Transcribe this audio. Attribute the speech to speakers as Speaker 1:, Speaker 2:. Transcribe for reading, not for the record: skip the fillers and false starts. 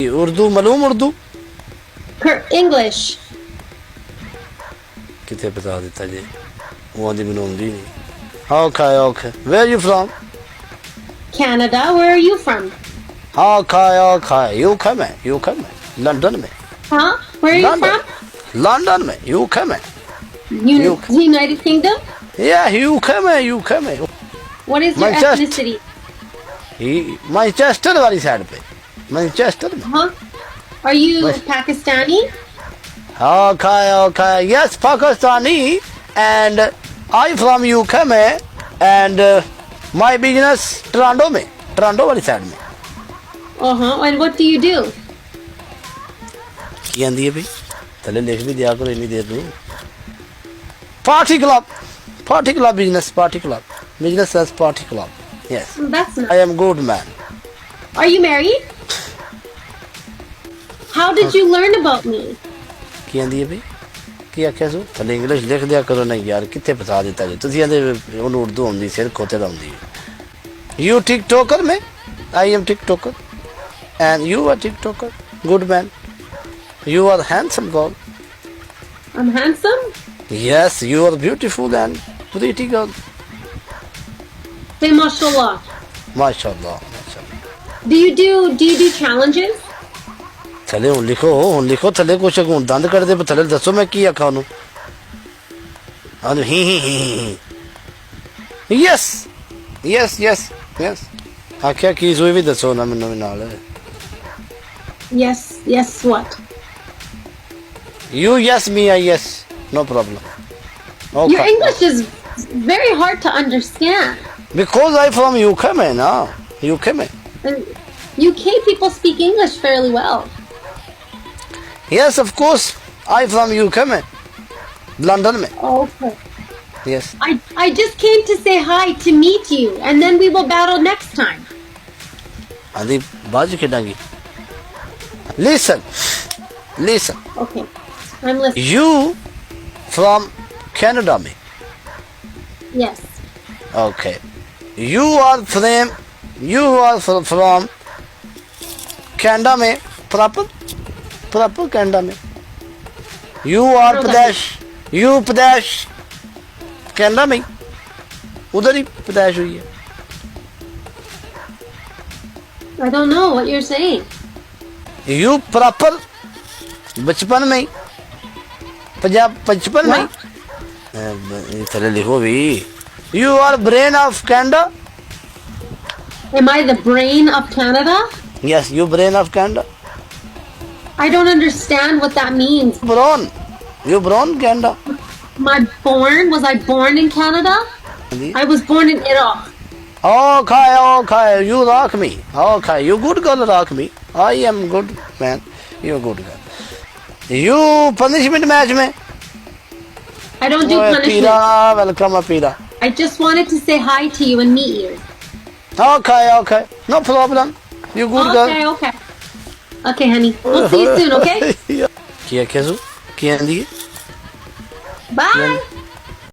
Speaker 1: اردو معلوم اردو
Speaker 2: English.
Speaker 1: کتنے بتا دیتا جی وہ آدھی میں آدھی نہیں. Okay. Where are you from?
Speaker 2: Canada. Where are you from?
Speaker 1: Okay. UK میں لندن میں.
Speaker 2: Huh? Where are you
Speaker 1: London.
Speaker 2: from?
Speaker 1: London میں UK میں.
Speaker 2: United Kingdom?
Speaker 1: Yeah, UK میں.
Speaker 2: What is your
Speaker 1: Manchester.
Speaker 2: ethnicity?
Speaker 1: Manchester والی side پہ Manchester میں.
Speaker 2: Huh? Are you Pakistani?
Speaker 1: Okay. Yes, Pakistani, and I from UK میں and my business Toronto والی side میں.
Speaker 2: And what do you do?
Speaker 1: کی آندی ہے بھائی تھلے لکھ بھی دیا کرو اتنی دیر نہیں. Party club business as party club. Yes,
Speaker 2: That's nice.
Speaker 1: I am good man.
Speaker 2: Are you married? How did you learn about me?
Speaker 1: کی آندی ہے بھائی کی آخیا سو تھلے انگلش لکھ دیا کرو. نہیں یار کتنے پتا دیتا جی تھی آدھے انہوں اردو آتی سر کھوتے کا آتی. You TikToker میں I am TikToker and you are TikToker. Good man. You are handsome girl.
Speaker 2: I'm handsome?
Speaker 1: Yes, you are beautiful and pretty girl.
Speaker 2: Say mashallah.
Speaker 1: MashaAllah.
Speaker 2: Do you do challenges?
Speaker 1: تھلے ہوں لکھو تھلے کچھ دند کر دے تھلے دسو میں کی آخا انہوں. یس آخیا کی سوئی بھی دسو نا مینوں بھی نال.
Speaker 2: Yes, what?
Speaker 1: You yes, me I yes. No problem. Okay.
Speaker 2: Your English is very hard to understand.
Speaker 1: Because I from UK mein na. UK mein.
Speaker 2: UK people speak English fairly well.
Speaker 1: Yes, of course. I from UK mein. London mein.
Speaker 2: Okay.
Speaker 1: Yes.
Speaker 2: I just came to say hi to meet you, and then we will battle next time.
Speaker 1: Adi baaj khedangi. Listen.
Speaker 2: Okay. I'm listening.
Speaker 1: You from Canada mein.
Speaker 2: Yes.
Speaker 1: Okay. You are from Canada mein. Proper Canada mein. You are Pradesh Canada में उधर ही पैदाइश हुई है.
Speaker 2: I don't know what you're saying.
Speaker 1: You proper बचपन में ही पंजाब बचपन में ही थले लिखो भी. You are brain of Canada.
Speaker 2: Am I the brain of Canada?
Speaker 1: Yes, you brain of Canada.
Speaker 2: I don't understand what that means.
Speaker 1: You born Canada.
Speaker 2: Was I born in Canada? I was born in Iraq.
Speaker 1: Okay. You rock me. Okay, you good girl rock me. I am good man. You good girl. You punishment match mein.
Speaker 2: I don't do punishment.
Speaker 1: Welcome Apira.
Speaker 2: I just wanted to say hi to you and meet you.
Speaker 1: Okay. No problem. You good girl.
Speaker 2: Okay, honey. We'll see you soon, okay?
Speaker 1: Kia kesu? Kia ndi?
Speaker 2: Bye.